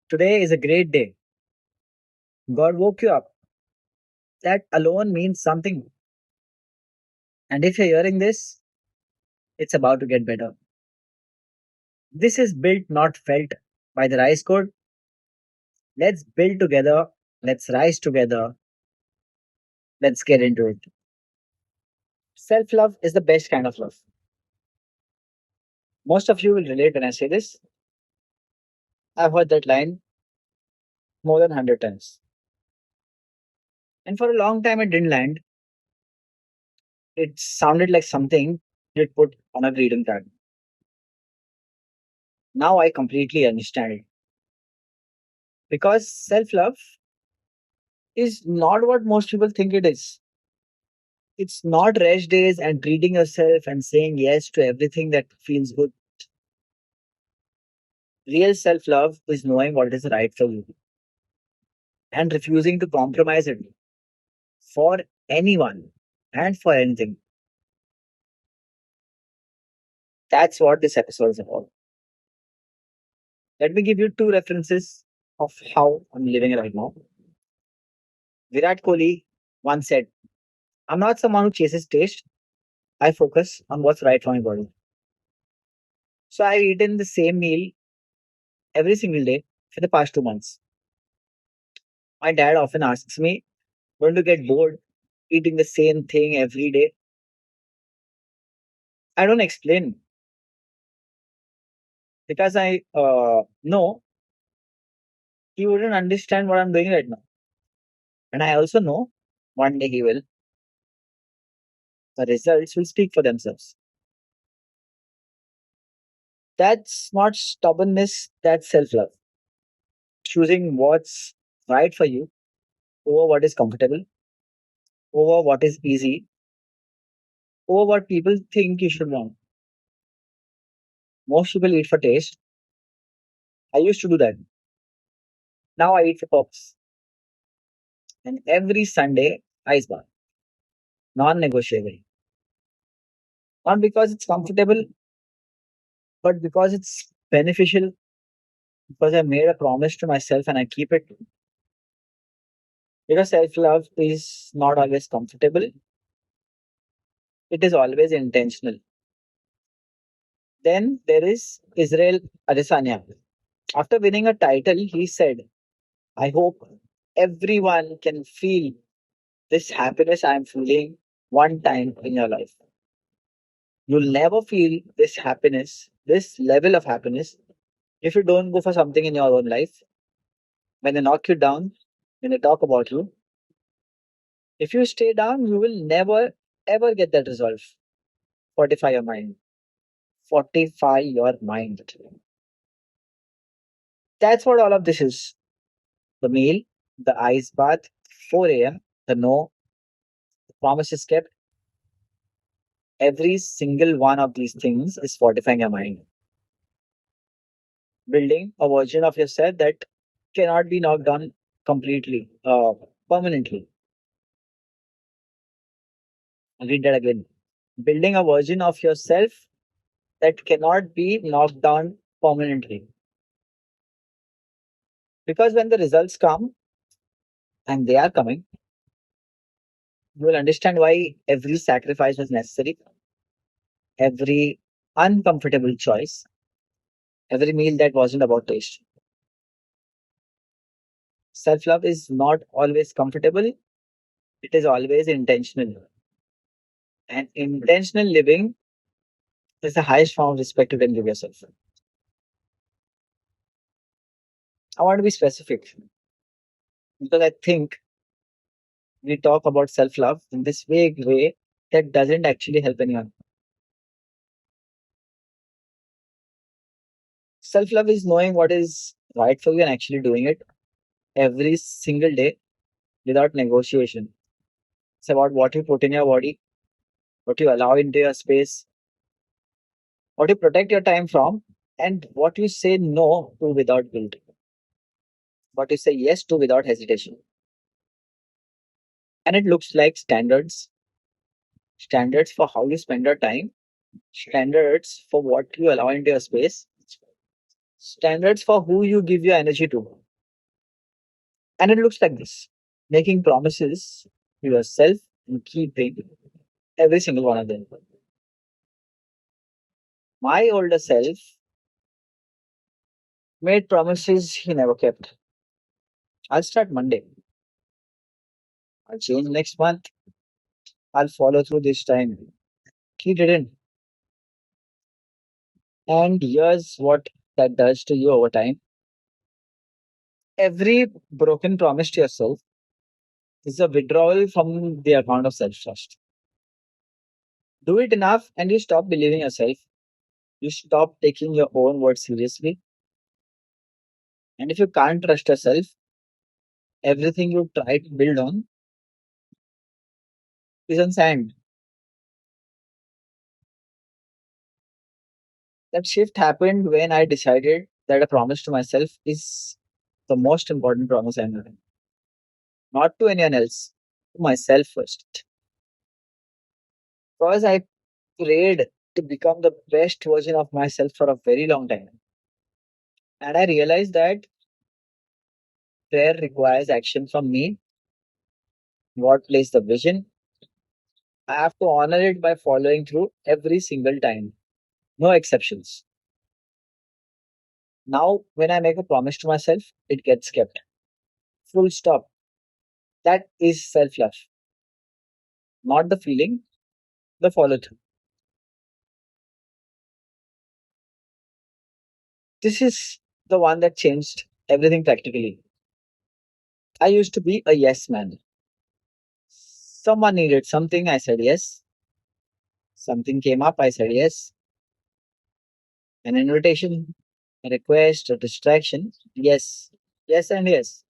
Today is a great day. God woke you up. That alone means something. And if you're hearing this, it's about to get better. This is built, not felt by the Rise Code. Let's build together. Let's rise together. Let's get into it. Self love is the best kind of love. Most of you will relate when I say this. I've heard that line more than 100 times. And for a long time, it didn't land. It sounded like something you'd put on a greeting card. Now I completely understand it. Because self love is not what most people think it is. It's not rest days and treating yourself and saying yes to everything that feels good. Real self love is knowing what is right for you and refusing to compromise it for anyone and for anything. That's what this episode is about. Let me give you two references of how I'm living right now. Virat Kohli once said, I'm not someone who chases taste, I focus on what's right for my body. So I've eaten the same meal every single day for the past 2 months. My dad often asks me, don't you get bored eating the same thing every day? I don't explain because I know he wouldn't understand what I'm doing right now. And I also know one day he will. The results will speak for themselves. That's not stubbornness, that's self love. Choosing what's right for you over what is comfortable, over what is easy, over what people think you should want. Most people eat for taste. I used to do that. Now I eat for purpose. And every Sunday, ice bath, non negotiable. Not because it's comfortable, but because it's beneficial, because I made a promise to myself and I keep it. Because self love is not always comfortable, it is always intentional. Then there is Israel Adesanya. After winning a title, he said, I hope everyone can feel this happiness I'm feeling one time in your life. You'll never feel this happiness, this level of happiness, if you don't go for something in your own life. When they knock you down, when they talk about you, if you stay down, you will never ever get that resolve. Fortify your mind. Fortify your mind. That's what all of this is. The meal, the ice bath, 4 a.m., the no, the promises kept. Every single one of these things is fortifying your mind. Building a version of yourself that cannot be knocked down completely, permanently. I'll read that again. Building a version of yourself that cannot be knocked down permanently. Because when the results come, and they are coming, you will understand why every sacrifice was necessary, every uncomfortable choice, every meal that wasn't about taste. Self love is not always comfortable, it is always intentional. And intentional living is the highest form of respect you can give yourself. I want to be specific because I think we talk about self love in this vague way that doesn't actually help anyone. Self love is knowing what is right for you and actually doing it every single day without negotiation. It's about what you put in your body, what you allow into your space, what you protect your time from, and what you say no to without guilt, what you say yes to without hesitation. And it looks like standards for how you spend your time, standards for what you allow into your space, Standards for who you give your energy to. And it looks like this: making promises to yourself and keeping every single one of them. My older self made promises he never kept. I'll start Monday. I'll change next month. I'll follow through this time. He didn't. And here's what that does to you over time. Every broken promise to yourself is a withdrawal from the account of self trust. Do it enough and you stop believing yourself. You stop taking your own words seriously. And if you can't trust yourself, everything you try to build on is on sand. That shift happened when I decided that a promise to myself is the most important promise I'm making. Not to anyone else, to myself first. Because I prayed to become the best version of myself for a very long time. And I realized that prayer requires action from me. God plays the vision. I have to honor it by following through every single time. No exceptions. Now, when I make a promise to myself, it gets kept. Full stop. That is self love. Not the feeling, the follow through. This is the one that changed everything practically. I used to be a yes man. Someone needed something, I said yes. Something came up, I said yes. An invitation, a request, a distraction, yes. Yes and yes.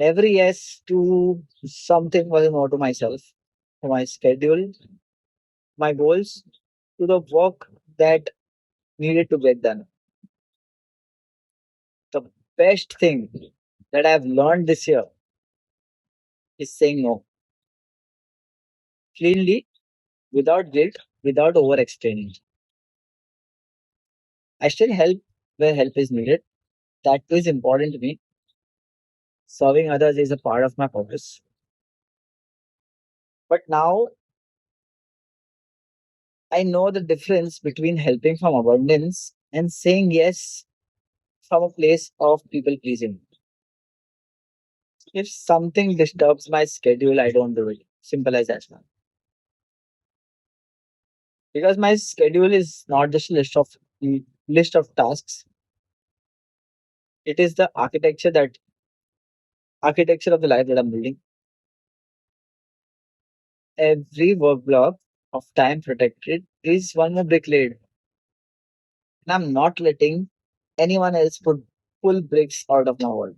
Every yes to something was a no to myself, to my schedule, my goals, to the work that needed to get done. The best thing that I've learned this year is saying no cleanly, without guilt, without over explaining. I still help where help is needed. That is important to me. Serving others is a part of my purpose. But now I know the difference between helping from abundance and saying yes from a place of people pleasing. If something disturbs my schedule, I don't do it. Simple as that. Because my schedule is not just a list of tasks. It is the architecture of the life that I'm building. Every work block of time protected is one more brick laid. And I'm not letting anyone else put pull bricks out of my world.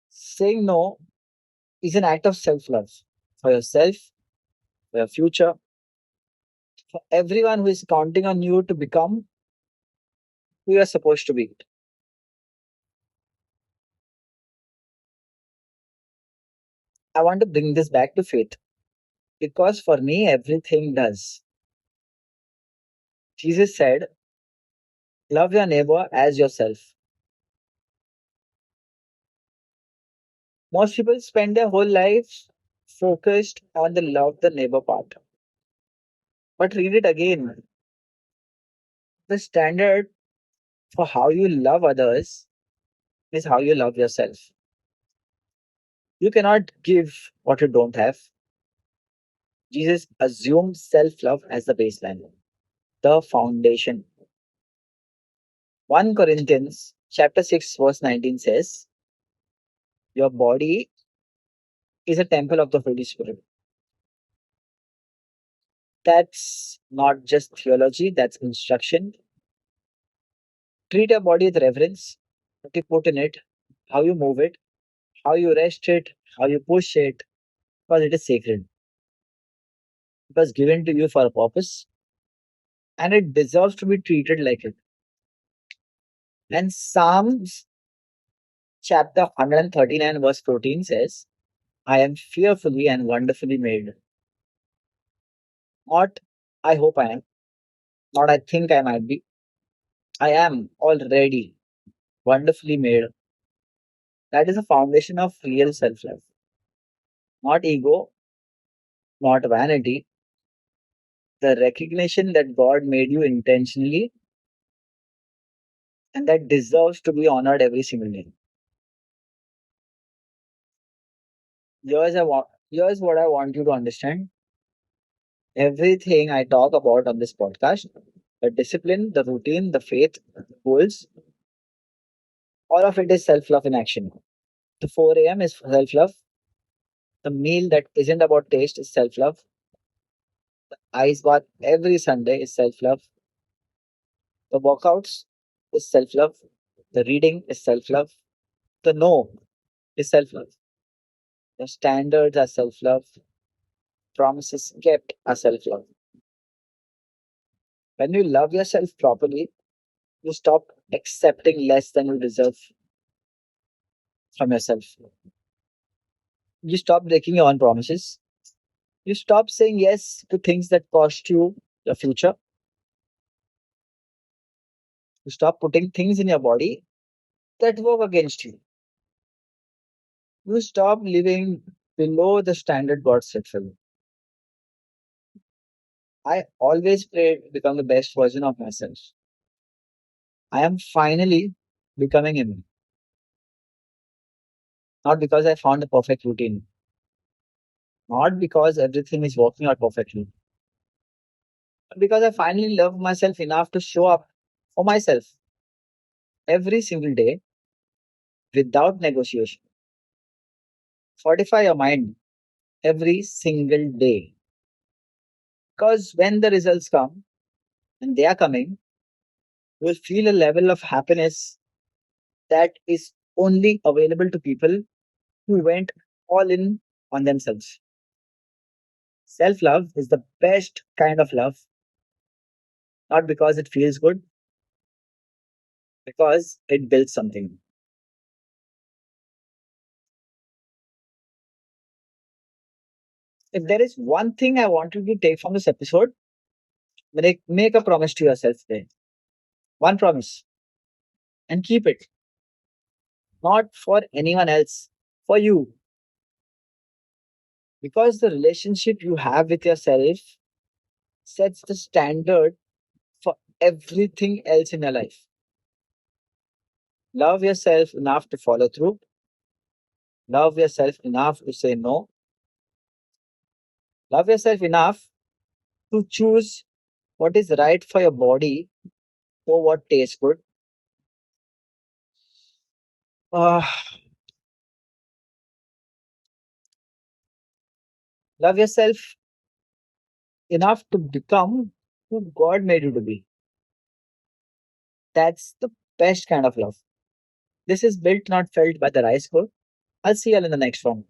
Saying no is an act of self love for yourself, for your future, for everyone who is counting on you to become who you're supposed to be. I want to bring this back to faith because for me, everything does. Jesus said, love your neighbor as yourself. Most people spend their whole life focused on the love the neighbor part. But read it again. The standard for how you love others is how you love yourself. You cannot give what you don't have. Jesus assumed self love as the baseline, the foundation. 1 Corinthians chapter 6 verse 19 says, your body is a temple of the Holy Spirit. That's not just theology, that's instruction. Treat your body with reverence. What you put in it, how you move it, how you rest it, how you push it, because it is sacred. It was given to you for a purpose and it deserves to be treated like it. And Psalms chapter 139 verse 14 says, I am fearfully and wonderfully made. Not I hope I am. Not I think I might be. I am already wonderfully made. That is a foundation of real self love. Not ego, not vanity. The recognition that God made you intentionally and that deserves to be honored every single day. Here's what I want you to understand. Everything I talk about on this podcast, the discipline, the routine, the faith, the goals, all of it is self love in action. The 4 a.m. is self love. The meal that isn't about taste is self love. Ice bath every Sunday is self love. The workouts is self love. The reading is self love. The no is self love. The standards are self love. Promises kept are self love. When you love yourself properly, you stop accepting less than you deserve from yourself. You stop breaking your own promises. You stop saying yes to things that cost you your future. You stop putting things in your body that work against you. You stop living below the standard God set for you. I always prayed to become the best version of myself. I am finally becoming him. Not because I found a perfect routine, not because everything is working out perfectly, but because I finally love myself enough to show up for myself every single day without negotiation. Fortify your mind every single day. Because when the results come, and they are coming, you will feel a level of happiness that is only available to people who went all in on themselves. Self love is the best kind of love, not because it feels good, because it builds something. If there is one thing I want you to take from this episode, make a promise to yourself today. One promise and keep it, not for anyone else, for you. Because the relationship you have with yourself sets the standard for everything else in your life. Love yourself enough to follow through, love yourself enough to say no, love yourself enough to choose what is right for your body or what tastes good. Ah, love yourself enough to become who God made you to be. That's the best kind of love. This is built, not felt by the rice bowl. I'll see you all in the next one.